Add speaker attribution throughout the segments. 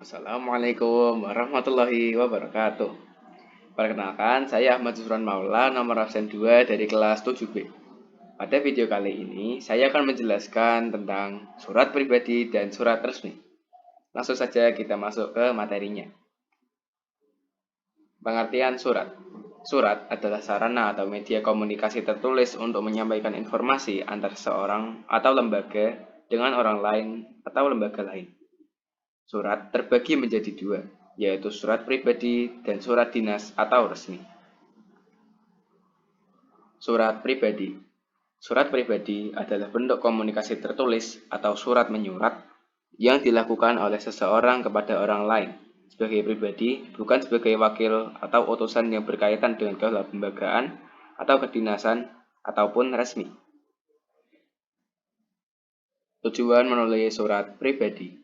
Speaker 1: Assalamualaikum warahmatullahi wabarakatuh. Perkenalkan, saya Ahmad Zufran Maula, nomor absen 2 dari kelas 7B. Pada video kali ini, saya akan menjelaskan tentang surat pribadi dan surat resmi. Langsung saja kita masuk ke materinya. Pengertian surat. Surat adalah sarana atau media komunikasi tertulis untuk menyampaikan informasi antar seorang atau lembaga dengan orang lain atau lembaga lain. Surat terbagi menjadi dua, yaitu surat pribadi dan surat dinas atau resmi. Surat pribadi. Surat pribadi adalah bentuk komunikasi tertulis atau surat menyurat yang dilakukan oleh seseorang kepada orang lain sebagai pribadi, bukan sebagai wakil atau utusan yang berkaitan dengan kelembagaan atau kedinasan ataupun resmi. Tujuan menulis surat pribadi.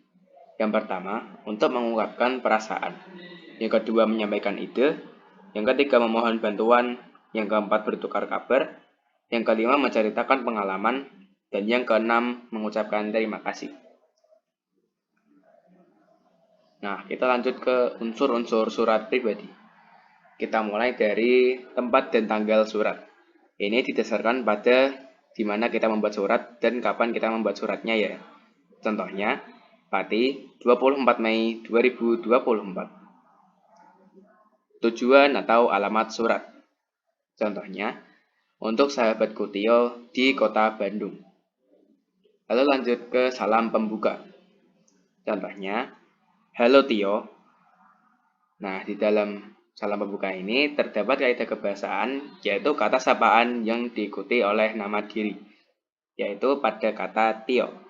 Speaker 1: Yang pertama, untuk mengungkapkan perasaan. Yang kedua, menyampaikan ide. Yang ketiga, memohon bantuan. Yang keempat, bertukar kabar. Yang kelima, menceritakan pengalaman. Dan yang keenam, mengucapkan terima kasih. Nah, kita lanjut ke unsur-unsur surat pribadi. Kita mulai dari tempat dan tanggal surat. Ini didasarkan pada di mana kita membuat surat dan kapan kita membuat suratnya ya. Contohnya, Pati, 24 Mei 2024. Tujuan atau alamat surat. Contohnya, untuk sahabatku Tio di kota Bandung. Lalu lanjut ke salam pembuka. Contohnya, halo Tio. Nah, di dalam salam pembuka ini terdapat kaidah kebahasaan, yaitu kata sapaan yang diikuti oleh nama diri, yaitu pada kata Tio.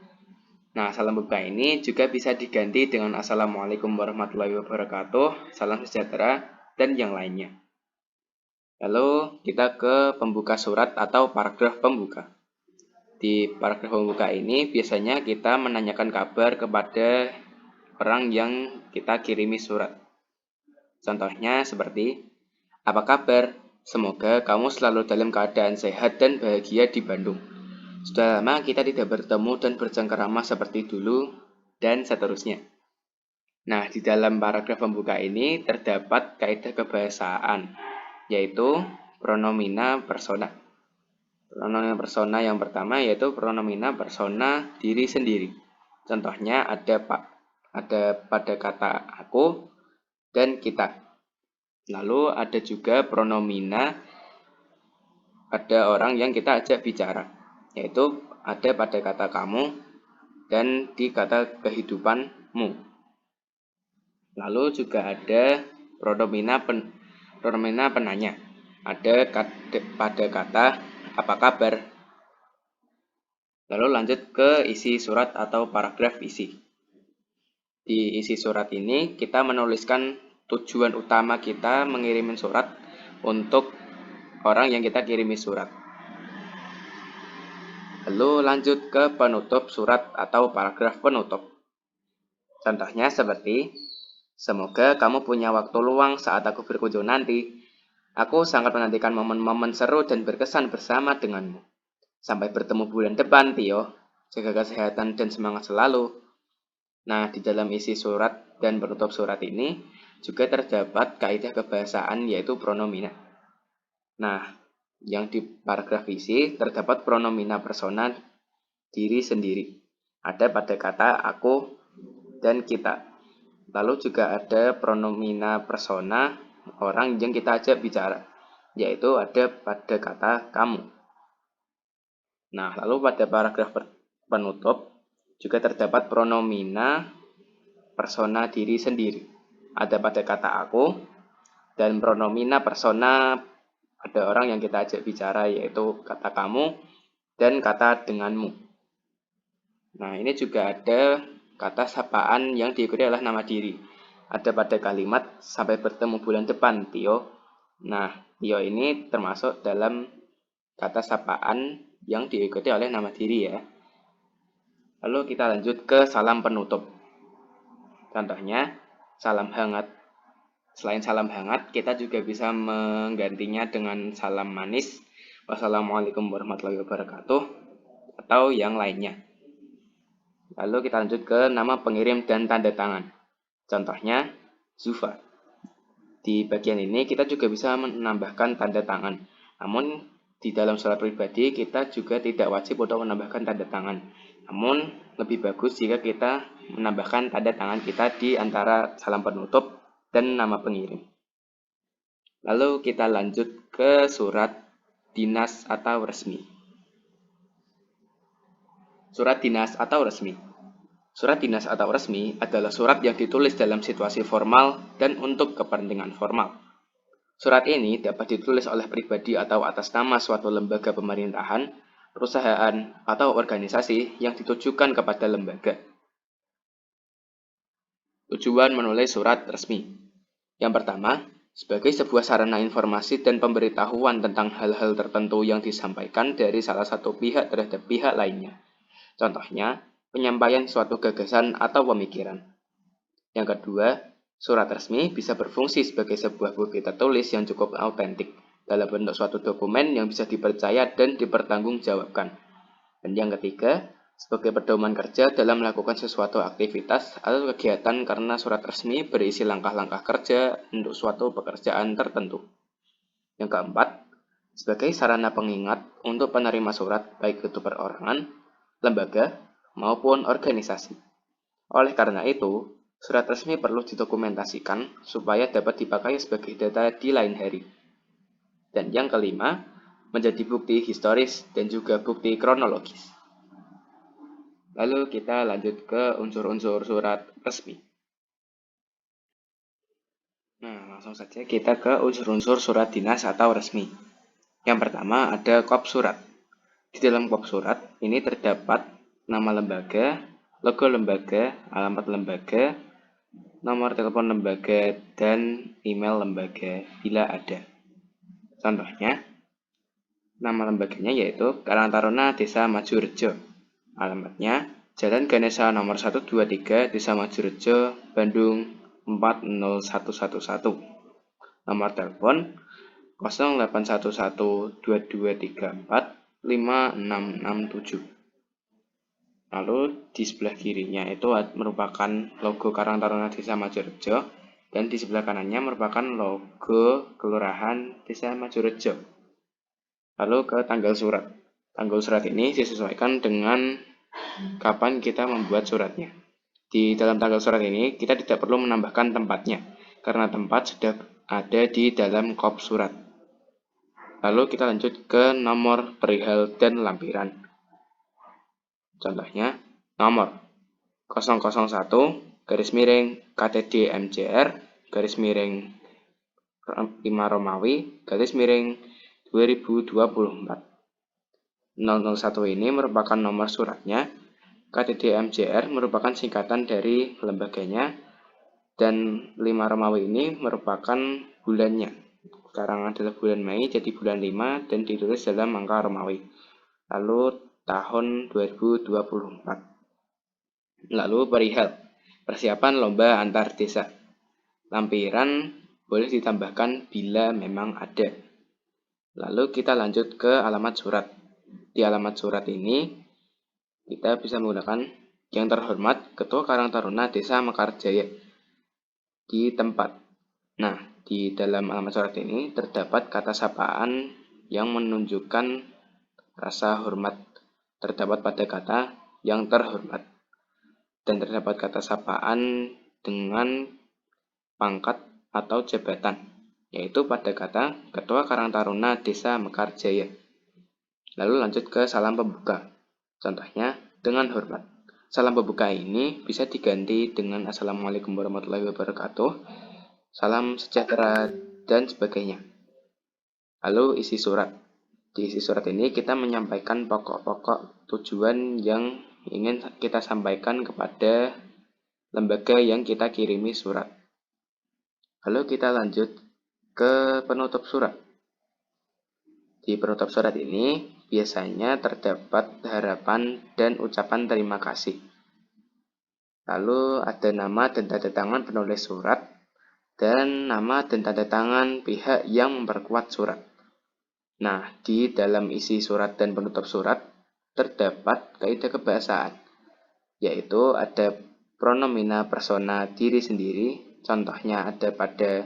Speaker 1: Nah, salam pembuka ini juga bisa diganti dengan Assalamualaikum warahmatullahi wabarakatuh, salam sejahtera, dan yang lainnya. Lalu kita ke pembuka surat atau paragraf pembuka. Di paragraf pembuka ini biasanya kita menanyakan kabar kepada orang yang kita kirimi surat. Contohnya seperti, apa kabar? Semoga kamu selalu dalam keadaan sehat dan bahagia di Bandung. Sudah lama kita tidak bertemu dan bercengkerama seperti dulu, dan seterusnya. Nah, di dalam paragraf pembuka ini terdapat kaidah kebahasaan, yaitu pronomina persona. Pronomina persona yang pertama yaitu pronomina persona diri sendiri. Contohnya ada pada kata aku dan kita. Lalu ada juga pronomina pada orang yang kita ajak bicara, yaitu ada pada kata kamu dan di kata kehidupanmu. Lalu juga ada pronomina penanya. Ada pada kata apa kabar. Lalu lanjut ke isi surat atau paragraf isi. Di isi surat ini kita menuliskan tujuan utama kita mengirimin surat untuk orang yang kita kirimi surat. Lalu lanjut ke penutup surat atau paragraf penutup. Contohnya seperti, semoga kamu punya waktu luang saat aku berkunjung nanti. Aku sangat menantikan momen-momen seru dan berkesan bersama denganmu. Sampai bertemu bulan depan, Tio. Jaga kesehatan dan semangat selalu. Nah, di dalam isi surat dan penutup surat ini juga terdapat kaidah kebahasaan yaitu pronomina. Nah, yang di paragraf isi terdapat pronomina persona diri sendiri. Ada pada kata aku dan kita. Lalu juga ada pronomina persona orang yang kita ajak bicara, yaitu ada pada kata kamu. Nah, lalu pada paragraf penutup juga terdapat pronomina persona diri sendiri. Ada pada kata aku dan pronomina persona ada orang yang kita ajak bicara, yaitu kata kamu dan kata denganmu. Nah, ini juga ada kata sapaan yang diikuti oleh nama diri. Ada pada kalimat sampai bertemu bulan depan, Tio. Nah, Tio ini termasuk dalam kata sapaan yang diikuti oleh nama diri ya. Lalu kita lanjut ke salam penutup. Contohnya, salam hangat. Selain salam hangat, kita juga bisa menggantinya dengan salam manis. Wassalamualaikum warahmatullahi wabarakatuh. Atau yang lainnya. Lalu kita lanjut ke nama pengirim dan tanda tangan. Contohnya, Zufa. Di bagian ini kita juga bisa menambahkan tanda tangan. Namun, di dalam surat pribadi kita juga tidak wajib untuk menambahkan tanda tangan. Namun, lebih bagus jika kita menambahkan tanda tangan kita di antara salam penutup dan nama pengirim. Lalu kita lanjut ke surat dinas atau resmi. Surat dinas atau resmi. Surat dinas atau resmi adalah surat yang ditulis dalam situasi formal dan untuk kepentingan formal. Surat ini dapat ditulis oleh pribadi atau atas nama suatu lembaga pemerintahan, perusahaan, atau organisasi yang ditujukan kepada lembaga. Tujuan menulis surat resmi. Yang pertama, sebagai sebuah sarana informasi dan pemberitahuan tentang hal-hal tertentu yang disampaikan dari salah satu pihak terhadap pihak lainnya. Contohnya, penyampaian suatu gagasan atau pemikiran. Yang kedua, surat resmi bisa berfungsi sebagai sebuah bukti tertulis yang cukup autentik dalam bentuk suatu dokumen yang bisa dipercaya dan dipertanggungjawabkan. Dan yang ketiga, sebagai pedoman kerja dalam melakukan sesuatu aktivitas atau kegiatan karena surat resmi berisi langkah-langkah kerja untuk suatu pekerjaan tertentu. Yang keempat, sebagai sarana pengingat untuk penerima surat baik itu perorangan, lembaga, maupun organisasi. Oleh karena itu, surat resmi perlu didokumentasikan supaya dapat dipakai sebagai data di lain hari. Dan yang kelima, menjadi bukti historis dan juga bukti kronologis. Lalu kita lanjut ke unsur-unsur surat resmi. Nah, langsung saja kita ke unsur-unsur surat dinas atau resmi. Yang pertama ada kop surat. Di dalam kop surat ini terdapat nama lembaga, logo lembaga, alamat lembaga, nomor telepon lembaga, dan email lembaga bila ada. Contohnya, nama lembaganya yaitu Karang Taruna Desa Majurejo. Alamatnya Jalan Ganesha nomor 123 Desa Majurejo, Bandung 40111. Nomor telepon 0811 2234 5667. Lalu di sebelah kirinya itu merupakan logo Karang Taruna Desa Majurejo dan di sebelah kanannya merupakan logo Kelurahan Desa Majurejo. Lalu ke tanggal surat. Tanggal surat ini disesuaikan dengan kapan kita membuat suratnya. Di dalam tanggal surat ini kita tidak perlu menambahkan tempatnya karena tempat sudah ada di dalam kop surat. Lalu kita lanjut ke nomor perihal dan lampiran. Contohnya, nomor 001 garis miring KTD MCR garis miring 5 Romawi garis miring 2024. 001 ini merupakan nomor suratnya, KTD MCR merupakan singkatan dari lembaganya, dan 5 Romawi ini merupakan bulannya. Sekarang adalah bulan Mei, jadi bulan 5 dan ditulis dalam angka Romawi. Lalu tahun 2024. Lalu perihal, persiapan lomba antar desa. Lampiran boleh ditambahkan bila memang ada. Lalu kita lanjut ke alamat surat. Di alamat surat ini kita bisa menggunakan yang terhormat Ketua Karang Taruna Desa Mekarjaya di tempat. Nah, di dalam alamat surat ini terdapat kata sapaan yang menunjukkan rasa hormat. Terdapat pada kata yang terhormat. Dan terdapat kata sapaan dengan pangkat atau jabatan, yaitu pada kata Ketua Karang Taruna Desa Mekarjaya. Lalu lanjut ke salam pembuka. Contohnya, dengan hormat. Salam pembuka ini bisa diganti dengan Assalamualaikum warahmatullahi wabarakatuh, salam sejahtera, dan sebagainya. Lalu isi surat. Di isi surat ini kita menyampaikan pokok-pokok tujuan yang ingin kita sampaikan kepada lembaga yang kita kirimi surat. Lalu kita lanjut ke penutup surat. Di penutup surat ini biasanya terdapat harapan dan ucapan terima kasih. Lalu ada nama dan tanda tangan penulis surat dan nama dan tanda tangan pihak yang memperkuat surat. Nah, di dalam isi surat dan penutup surat terdapat kaidah kebahasaan, yaitu ada pronomina persona diri sendiri. Contohnya ada pada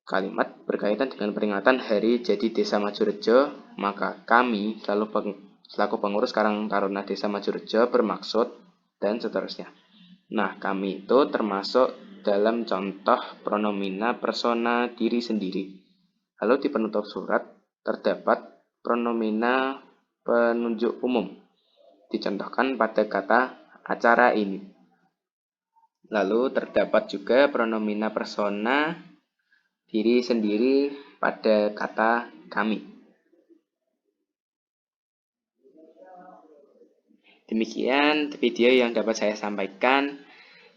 Speaker 1: kalimat berkaitan dengan peringatan Hari Jadi Desa Majorejo, maka kami selaku pengurus Karang Taruna Desa Majorejo bermaksud dan seterusnya. Nah, kami itu termasuk dalam contoh pronomina persona diri sendiri. Lalu di penutup surat terdapat pronomina penunjuk umum, dicontohkan pada kata acara ini. Lalu terdapat juga pronomina persona diri sendiri pada kata kami. Demikian video yang dapat saya sampaikan.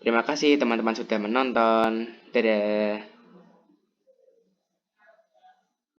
Speaker 1: Terima kasih teman-teman sudah menonton. Dadah.